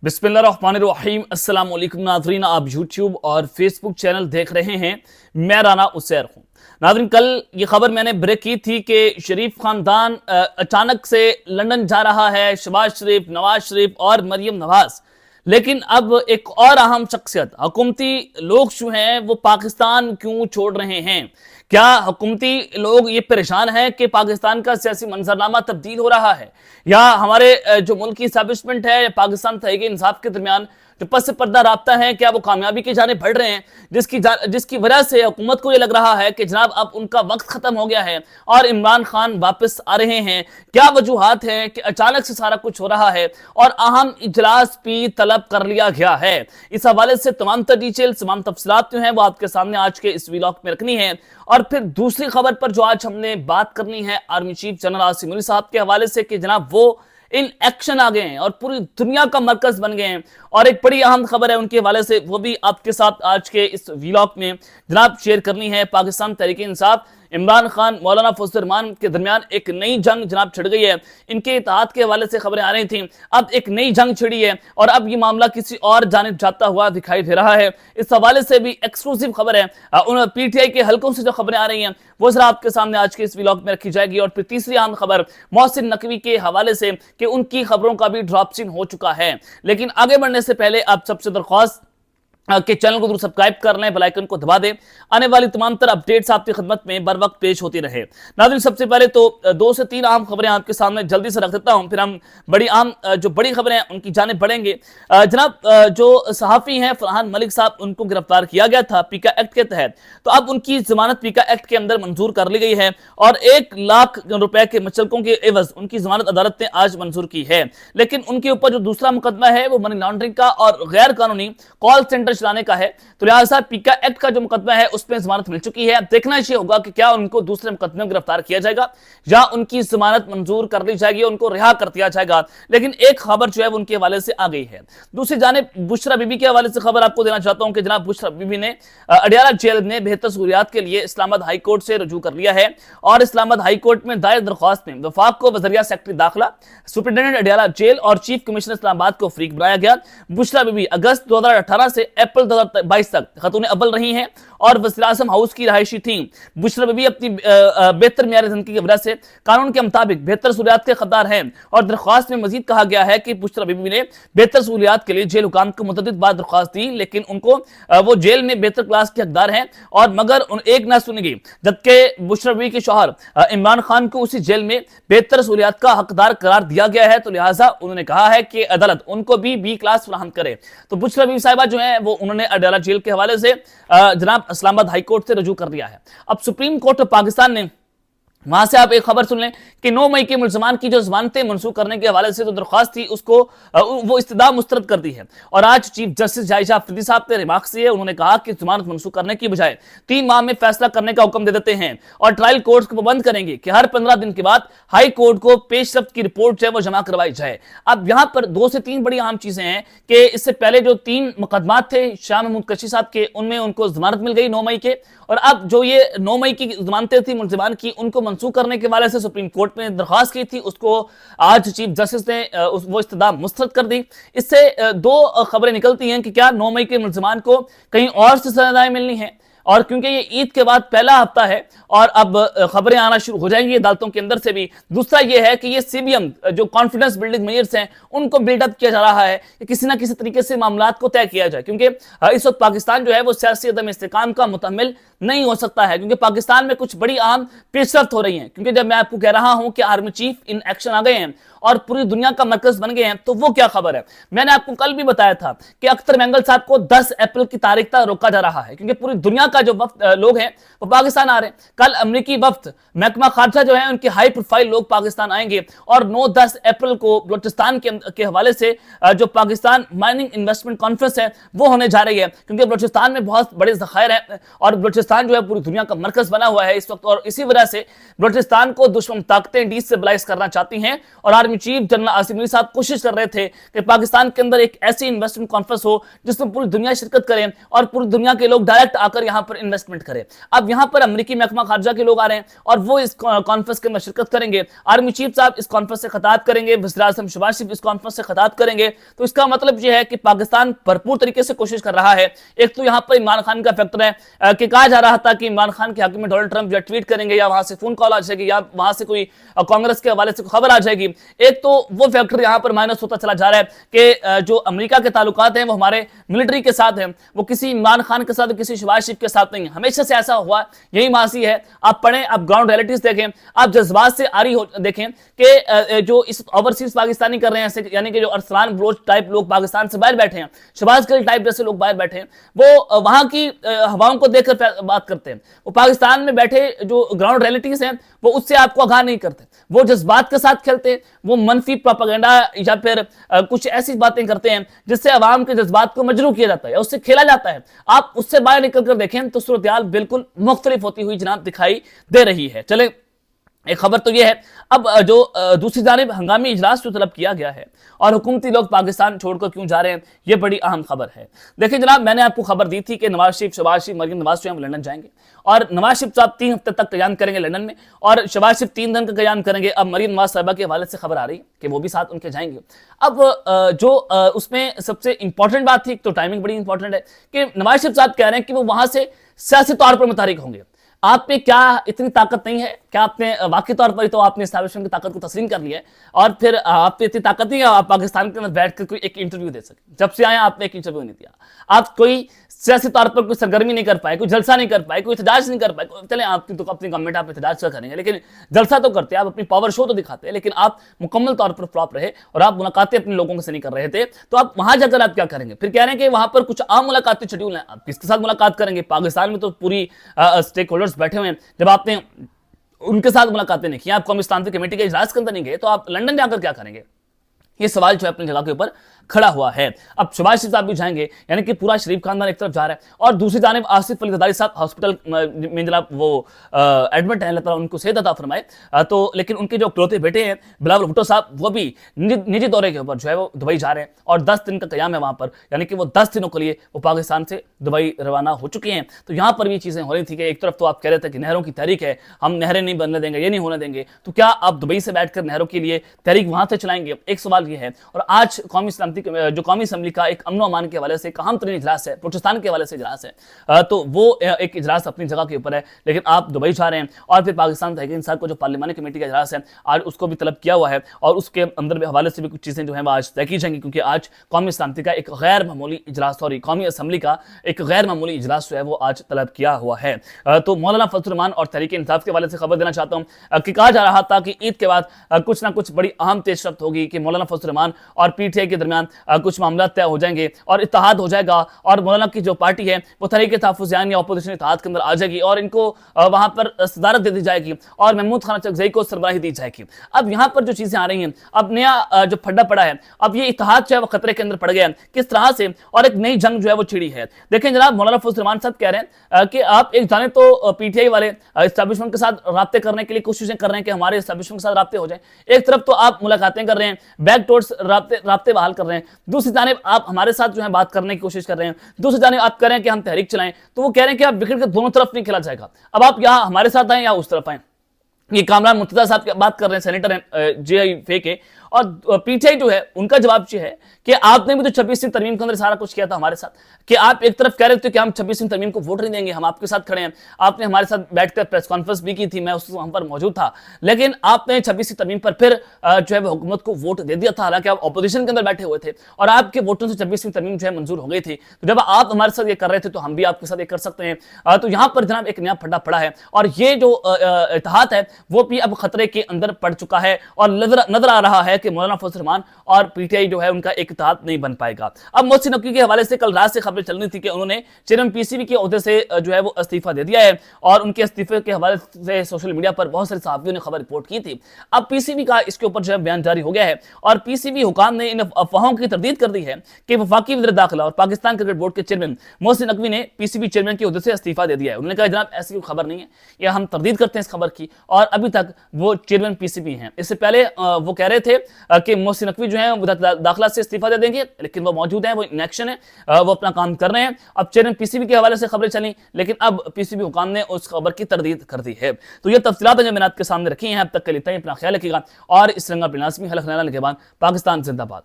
बिस्मिल्लाहिर्रहमानिर्रहीम। अस्सलाम वालेकुम नाज़रीन, आप यूट्यूब और फेसबुक चैनल देख रहे हैं। मैं राना उसैर हूँ। नाज़रीन, कल ये खबर मैंने ब्रेक की थी कि शरीफ खानदान अचानक से लंदन जा रहा है, शहबाज शरीफ, नवाज शरीफ और मरियम नवाज। लेकिन अब एक और अहम शख्सियत, हुकूमती लोग जो हैं वो पाकिस्तान क्यों छोड़ रहे हैं? क्या हुकूमती लोग ये परेशान हैं कि पाकिस्तान का सियासी मंजरनामा तब्दील हो रहा है, या हमारे जो मुल्क की एस्टैब्लिशमेंट है पाकिस्तान तहरीक इंसाफ के दरमियान जो पस पर्दा राब्ता है, क्या वो कामयाबी की जाने बढ़ रहे हैं, जिसकी वजह से हुकूमत को ये लग रहा है कि जनाब अब उनका वक्त खत्म हो गया है और इमरान खान वापस आ रहे हैं? क्या वजूहात हैं कि अचानक से सारा कुछ हो रहा है और अहम इजलास भी तलब कर लिया गया है? इस हवाले से तमाम डिटेल्स, तमाम तफसीलात जो हैं वो आपके सामने आज के इस व्लॉग में रखनी है। और फिर दूसरी खबर पर जो आज हमने बात करनी है army chief general Asim Munir साहब के हवाले से कि जनाब वो इन एक्शन आ गए हैं और पूरी दुनिया का मरकज बन गए हैं। और एक बड़ी अहम खबर है उनके हवाले से, वो भी आपके साथ आज के इस व्लॉग में जनाब शेयर करनी है। पाकिस्तान तहरीक इंसाफ, इमरान खान, मौलाना फजल रहमान के दरमियान एक नई जंग जनाब छिड़ गई है। इनके इत्तेहाद के हवाले से खबरें आ रही थी, अब एक नई जंग छिड़ी है और अब ये मामला किसी और जानिब जाता हुआ दिखाई दे रहा है। इस हवाले से भी एक्सक्लूसिव खबर है, उन पीटीआई के हलकों से जो खबरें आ रही हैं वो जरा आपके सामने आज के इस व्लॉग में रखी जाएगी। और फिर तीसरी अहम खबर मोहसिन नकवी के हवाले से कि उनकी खबरों का भी ड्रॉप सीन हो चुका है। लेकिन आगे बढ़ने से पहले आप सबसे दरख्वास्त कि चैनल को जरूर सब्सक्राइब कर लें, बेल आइकन को दबा दें, आने वाली तमाम तरह अपडेट्स आपकी खिदमत में बर वक्त पेश होती रहे। नाज़रीन, सबसे पहले तो 2 से 3 अहम खबरें आपके सामने जल्दी से रख देता हूं, फिर हम जो बड़ी खबरें हैं उनकी जानिब बढ़ेंगे। जनाब, जो सहाफ़ी हैं फरहान मलिक साहब, उनको गिरफ्तार किया गया था पीका एक्ट के तहत, तो अब उनकी जमानत पीका एक्ट के अंदर मंजूर कर ली गई है और 1 लाख रुपए के मुचलकों के एवज उनकी जमानत अदालत ने आज मंजूर की है। लेकिन उनके ऊपर जो दूसरा मुकदमा है वो मनी लॉन्ड्रिंग का और गैर कानूनी कॉल सेंटर चलाने का है, तो लिहाजा पीका एक्ट का जो मुकदमा है उसमें जमानत मिल चुकी है। देखना ये होगा कि क्या उनको दूसरे मुकदमे में गिरफ्तार किया जाएगा या उनकी जमानत मंजूर कर ली जाएगी, उनको रिहा कर दिया जाएगा। लेकिन एक खबर जो है वो उनके हवाले से आ गई है। दूसरी जानिब बुशरा बीबी के हवाले से खबर आपको देना चाहता हूं कि जनाब बुशरा बीबी ने अडियाला जेल में बेहतर सहूलियात के लिए इस्लामाबाद हाई कोर्ट से रुजू कर लिया है और इस्लामाबाद हाई कोर्ट में दायर दरख्वास्त में वफाक को वज़रिया सेक्रेटरी दाखिला, सुपरिटेंडेंट अडियाला जेल और चीफ कमिश्नर इस्लामाबाद को फरीक बनाया गया। बुशरा बीबी अगस्त 2018 से अप्रैल 2022 तक खतून अव्वल रही हैं और वज़ीर आज़म हाउस की रहायशी थी। बुशरा बीबी अपनी बेहतर मियार जिंदगी की वजह से कानून के मुताबिक बेहतर सहूलियात के हकदार हैं और दरख्वास्त में मजीद कहा गया है कि बुशरा बीबी ने बेहतर सहूलियात के लिए जेल हुकाम को मुतअद्दिद बार दरख्वास्त दी, लेकिन उनको वो जेल में बेहतर क्लास के हकदार हैं और मगर एक ना सुनी गई, जबकि बुशरा बीबी के शौहर इमरान खान को उसी जेल में बेहतर सहूलियात का हकदार करार दिया गया है। तो लिहाजा उन्होंने कहा है कि अदालत उनको भी बी क्लास फराहम करे। तो बुशरा बीबी साहिबा जो है वो उन्होंने अडियाला जेल के हवाले से जनाब इस्लामाबाद हाई कोर्ट से रुजू कर दिया है। अब सुप्रीम कोर्ट ऑफ पाकिस्तान ने वहां से आप एक खबर सुन लें कि 9 मई के मुल्ज़मान की जो जमानतें मनसूख करने के हवाले से जो दरख्वास्त थी उसको वो इस्तदा मुस्तरद कर दी है। और आज चीफ जस्टिस जायशा अफरीदी साहब ने रिमार्क्स दिए, उन्होंने कहा कि जमानत मनसूख करने की बजाय 3 माह में फैसला करने का हुक्म दे देते हैं और ट्रायल कोर्ट को पाबंद करेंगे कि हर 15 दिन के बाद हाई कोर्ट को पेशरफ्त की रिपोर्ट जो है वो जमा करवाई जाए। अब यहां पर 2 से 3 बड़ी अहम चीजें हैं कि इससे पहले जो 3 मुकदमात थे शाह महमूद कशी साहब के, उनमें उनको जमानत मिल गई 9 मई के, और अब जो ये 9 मई की जमानतें थी मुल्ज़मान की, उनको मंसूख करने के हवाले से सुप्रीम कोर्ट में दरख्वास्त की थी, उसको आज चीफ जस्टिस ने वो इस्तदा मुस्तरद कर दी। इससे 2 खबरें निकलती हैं कि क्या 9 मई के मुल्ज़मान को कहीं और से सजाएं मिलनी है, और क्योंकि ये ईद के बाद पहला हफ्ता है और अब खबरें आना शुरू हो जाएंगी अदालतों के अंदर से भी। दूसरा ये है कि ये सीबीएम जो कॉन्फिडेंस बिल्डिंग मेजर्स हैं उनको बिल्डअप किया जा रहा है कि किसी ना किसी तरीके से मामलात को तय किया जाए, क्योंकि इस वक्त पाकिस्तान जो है वो सियासी अदम इस्तेकाम का मुतहम्मिल नहीं हो सकता है, क्योंकि पाकिस्तान में कुछ बड़ी अहम पेशरफ्त हो रही हैं। क्योंकि जब मैं आपको कह रहा हूं कि आर्मी चीफ इन एक्शन आ गए हैं और पूरी दुनिया का मरकज बन गए हैं, तो वो क्या खबर है? मैंने आपको कल भी बताया था कि अख्तर मेंगल साहब को 10 अप्रैल की तारीख तक रोका जा रहा है, क्योंकि पूरी दुनिया का जो लोग हैं वो पाकिस्तान आ रहे हैं। कल अमेरिकी वफ्द महकमा खारजा जो है उनके हाई प्रोफाइल लोग पाकिस्तान आएंगे और 9-10 अप्रैल को बलूचिस्तान के हवाले से जो पाकिस्तान माइनिंग इन्वेस्टमेंट कॉन्फ्रेंस है वो होने जा रही है, क्योंकि बलूचिस्तान में बहुत बड़े ज़खायर हैं और बलूचिस्तान بلوچستان جو ہے پوری دنیا کا مرکز بنا ہوا ہے اس وقت، اور اسی وجہ سے بلوچستان کو دشمن طاقتیں ڈیسٹیبلائز کرنا چاہتی ہیں، اور آرمی چیف جنرل آصف علی صاحب کوشش کر رہے تھے کہ پاکستان کے اندر ایک ایسی انویسٹمنٹ کانفرنس ہو جس میں پوری دنیا شرکت کریں اور پوری دنیا کے لوگ ڈائریکٹ آ کر یہاں پر انویسٹمنٹ کریں۔ اب یہاں پر امریکی محکمہ خارجہ کے لوگ آ رہے ہیں اور وہ اس کانفرنس کے اندر شرکت کریں گے، آرمی چیف صاحب اس کانفرنس سے خطاب کریں گے، وزیر اعظم شہباز شریف اس کانفرنس سے خطاب کریں گے۔ تو اس کا مطلب یہ ہے کہ پاکستان بھرپور طریقے سے کوشش کر رہا ہے۔ ایک تو یہاں پر عمران خان کا فیکٹر ہے کہ کہا جا رہا تھا کہ عمران خان کے حق میں ڈونلڈ ٹرمپ یا ٹویٹ کریں گے یا وہاں سے فون کال آ جائے گی یا وہاں سے کوئی کانگریس کے حوالے سے خبر آ جائے گی۔ ایک تو وہ فیکٹر یہاں پر مائنس ہوتا چلا جا رہا ہے کہ جو امریکہ کے تعلقات ہیں وہ ہمارے ملٹری کے ساتھ ہیں، وہ کسی عمران خان کے ساتھ کسی شہباز شریف کے ساتھ نہیں ہے، ہمیشہ سے ایسا ہوا، یہی ماضی ہے۔ آپ پڑھیں، آپ گراؤنڈ ریئلٹیز دیکھیں، آپ جذبات سے آری دیکھیں کہ جو اس اوورسیز پاکستانی کر رہے ہیں، یعنی کہ جو ارسلان بلوچ ٹائپ لوگ پاکستان سے باہر بیٹھے ہیں، شہباز گل ٹائپ جیسے لوگ باہر بیٹھے ہیں، وہ وہاں کی ہواؤں کو دیکھ کر بات کرتے ہیں، وہ پاکستان میں بیٹھے جو گراؤنڈ ریئلٹیز ہیں وہ اس سے آپ کو آگاہ نہیں کرتے، وہ جذبات کے ساتھ کھیلتے ہیں، وہ منفی پروپیگنڈا یا پھر کچھ ایسی باتیں کرتے ہیں جس سے عوام کے جذبات کو مجروح کیا جاتا ہے، اس سے کھیلا جاتا ہے۔ آپ اس سے باہر نکل کر دیکھیں تو صورتحال بالکل مختلف ہوتی ہوئی جناب دکھائی دے رہی ہے۔ چلیں، ایک خبر تو یہ ہے، اب جو دوسری جانب ہنگامی اجلاس جو طلب کیا گیا ہے اور حکومتی لوگ پاکستان چھوڑ کر کیوں جا رہے ہیں، یہ بڑی اہم خبر ہے۔ دیکھیں جناب، میں نے آپ کو خبر دی تھی کہ نواز شریف، شہباز شریف، مریم نواز جو ہیں وہ لندن جائیں گے، اور نواز شریف صاحب 3 ہفتے تک قیام کریں گے لندن میں، اور شہباز شریف 3 دن کا قیام کریں گے۔ اب مریم نواز صاحبہ کے حوالے سے خبر آ رہی ہے کہ وہ بھی ساتھ ان کے جائیں گے۔ اب جو اس میں سب سے امپورٹنٹ بات تھی، تو ٹائمنگ بڑی امپورٹنٹ ہے کہ نواز شریف صاحب کہہ رہے ہیں کہ وہ وہاں سے سیاسی طور پر متحرک ہوں گے۔ آپ میں کیا اتنی طاقت نہیں ہے؟ کیا آپ نے واقعی طور پر ہی تو آپ نے اسٹیبلشمنٹ کی طاقت کو تسلیم کر لیا ہے، اور پھر آپ پہ اتنی طاقت نہیں ہے آپ پاکستان کے اندر بیٹھ کر کوئی ایک انٹرویو دے سکیں؟ جب سے آئے آپ نے ایک انٹرویو نہیں دیا، آپ کوئی سیاسی طور پر کوئی سرگرمی نہیں کر پائے، کوئی جلسہ نہیں کر پائے، کوئی احتجاج نہیں کر پائے۔ چلیں، آپ کی تو اپنی گورنمنٹ آپ احتجاج سے کریں گے، لیکن جلسہ تو کرتے ہیں، آپ اپنی پاور شو تو دکھاتے ہیں، لیکن آپ مکمل طور پر فلاپ رہے اور آپ ملاقاتیں اپنے لوگوں سے نہیں کر رہے تھے۔ تو آپ وہاں جا کر آپ کیا کریں گے؟ پھر کہہ رہے ہیں کہ وہاں پر کچھ عام ملاقاتیں شیڈیول ہیں، آپ کس کے ساتھ ملاقات کریں گے؟ پاکستان میں تو پوری اسٹیک ہولڈرز بیٹھے ہوئے ہیں، جب آپ نے ان کے ساتھ ملاقاتیں نہیں کی، آپ قومی سلامتی کمیٹی کے اجلاس کے اندر نہیں گئے، تو آپ لندن جا کر کیا کریں گے؟ یہ سوال جو ہے اپنی جگہ کے اوپر کھڑا ہوا ہے۔ اب شہباز شریف صاحب بھی جائیں گے، یعنی کہ پورا شریف خاندان ایک طرف جا رہا ہے، اور دوسری جانب آصف علی زرداری صاحب ہاسپٹل میں جناب وہ ایڈمٹ ہیں، اللہ تعالیٰ ان کو صحت عطا فرمائے۔ تو لیکن ان کے جو اکلوتے بیٹے ہیں بلاول بھٹو صاحب، وہ بھی نجی دورے کے اوپر جو ہے وہ دبئی جا رہے ہیں، اور 10 دن کا قیام ہے وہاں پر، یعنی کہ وہ 10 دنوں کے لیے وہ پاکستان سے دبئی روانہ ہو چکے ہیں۔ تو یہاں پر بھی چیزیں ہو رہی تھی کہ ایک طرف تو آپ کہہ رہے تھے کہ نہروں کی تحریک ہے، ہم نہریں نہیں بننے دیں گے، یہ نہیں ہونے دیں گے، تو کیا آپ دبئی سے بیٹھ کر نہروں کے لیے تحریک وہاں سے چلائیں گے؟ ایک سوال یہ ہے۔ اور آج قومی سلامتی جو قومی اسمبلی کا ایک امن و امان کے حوالے سے ایک اہم ترین اجلاس ہے، بلوچستان کے حوالے سے اجلاس ہے، تو وہ ایک اجلاس اپنی جگہ کے اوپر ہے، لیکن آپ دبئی جا رہے ہیں، اور پھر پاکستان تحریک انصاف کو جو پارلیمانی کمیٹی کا اجلاس ہے آج اس کو بھی طلب کیا ہوا ہے، اور اس کے اندر بھی حوالے سے بھی کچھ چیزیں جو ہیں وہ آج طے کی جائیں گی، کیونکہ آج قومی سلامتی کا ایک غیر معمولی اجلاس، قومی اسمبلی کا ایک غیر معمولی اجلاس جو ہے وہ آج طلب کیا ہوا ہے۔ تو مولانا فضل الرحمان اور تحریک انصاف کے حوالے سے خبر دینا چاہتا ہوں کہ کہا جا رہا تھا کہ عید کے بعد کچھ نہ کچھ بڑی اہم پیش رفت ہوگی کہ مولانا فضل الرحمان اور پی ٹی آئی کے درمیان کچھ معاملات طے ہو جائیں گے اور اتحاد ہو جائے گا، اور مولانا کی جو پارٹی ہے وہ تحریک تحفظ یا اپوزیشن اتحاد کے اندر آ جائے گی، اور ان کو وہاں پر صدارت دے دی جائے گی، اور محمود خان چکزئی کو سربراہی دی جائے گی۔ اب یہاں پر جو چیزیں آ رہی ہیں، اب نیا جو پھڈا پڑا ہے، اب یہ اتحاد جو ہے وہ خطرے کے اندر پڑ گیا ہے، کس طرح سے، اور ایک نئی جنگ جو ہے وہ چھڑی ہے۔ دیکھیں جناب، مولانا فضل الرحمان صاحب کہہ رہے ہیں کہ آپ ایک جانے تو پی ٹی آئی والے اسٹیبلشمنٹ کے ساتھ رابطے کرنے کے لیے کوششیں کر رہے ہیں کہ ہمارے اسٹیبلشمنٹ کے ساتھ رابطے ہو جائیں، ایک طرف تو آپ ملاقاتیں کر رہے ہیں، بیک ڈورز رابطے بحال کر رہے ہیں، دوسری جانب آپ ہمارے ساتھ جو ہے بات کرنے کی کوشش کر رہے ہیں، دوسری جانب آپ کہہ رہے ہیں کہ ہم تحریک چلائیں، تو وہ کہہ رہے ہیں کہ آپ بکھر کے دونوں طرف نہیں کھیلا جائے گا، اب آپ یہاں ہمارے ساتھ آئیں یا اس طرف آئیں۔ یہ کامران مرتضیٰ صاحب کی بات کر رہے ہیں، سینیٹر ہیں جے آئی فے کے، اور پی ٹی آئی جو ہے ان کا جواب یہ ہے کہ آپ نے بھی تو 26ویں ترمیم کے اندر سارا کچھ کیا تھا ہمارے ساتھ، کہ آپ ایک طرف کہہ رہے تھے کہ ہم 26ویں ترمیم کو ووٹ نہیں دیں گے، ہم آپ کے ساتھ کھڑے ہیں، آپ نے ہمارے ساتھ بیٹھ کر پریس کانفرنس بھی کی تھی، میں اس وقت پر موجود تھا، لیکن آپ نے 26ویں ترمیم پر پھر جو ہے وہ حکومت کو ووٹ دے دیا تھا، حالانکہ آپ اپوزیشن کے اندر بیٹھے ہوئے تھے، اور آپ کے ووٹوں سے 26ویں ترمیم جو ہے منظور ہو گئی تھی، تو جب آپ ہمارے ساتھ یہ کر رہے تھے تو ہم بھی آپ کے ساتھ یہ کر سکتے ہیں۔ تو یہاں پر جناب ایک نیا پھڈا پڑا ہے، اور یہ جو اتحاد ہے وہ بھی اب خطرے کے اندر پڑ چکا ہے، اور نظر آ رہا ہے کہ مولانا فضل الرحمان اور پی ٹی آئی جو ہے ان کا ایک एक इत्तेहाद नहीं बन पाएगा। अब मोहसिन नकवी के हवाले से कल रात से खबरें चल रही थी कि उन्होंने चेयरमैन पीसीबी के ओहदे से जो है वो इस्तीफा दे दिया है और उनके इस्तीफे के हवाले से सोशल मीडिया पर बहुत सारे सहाफियों ने खबर रिपोर्ट की थी। अब पीसीबी का इसके ऊपर जो है बयान जारी हो गया है और पीसीबी हुकाम ने इन अफवाहों की तरदीद कर दी है कि वफाकी वज़ीर दाखिला और पाकिस्तान क्रिकेट बोर्ड के चेयरमैन मोहसिन नकवी ने पीसीबी चेयरमैन के ओहदे से इस्तीफा दे दिया है। उन्होंने कहा जनाब ऐसी कोई खबर नहीं है, या हम तरदीद करते हैं इस खबर की, और अभी तक वो चेयरमैन पीसीबी हैं। इससे पहले वो कह रहे थे कि मोहसिन नकवी जो है दाखिला से इस्तीफा दे देंगे, लेकिन वो मौजूद है, वो इन एक्शन है, वो अपना काम कर रहे हैं। अब चेयरमैन पीसीबी के हवाले से खबरें चली, लेकिन अब पीसीबी हुकाम ने उस खबर की तरदीद कर दी है। तो ये तफसीलात जो मैंने आपके सामने रखी हैं। अब तक के लिए इतना ही, अपना ख्याल रखिएगा और इस रंगा लाजमी हलक के बाद पाकिस्तान जिंदाबाद।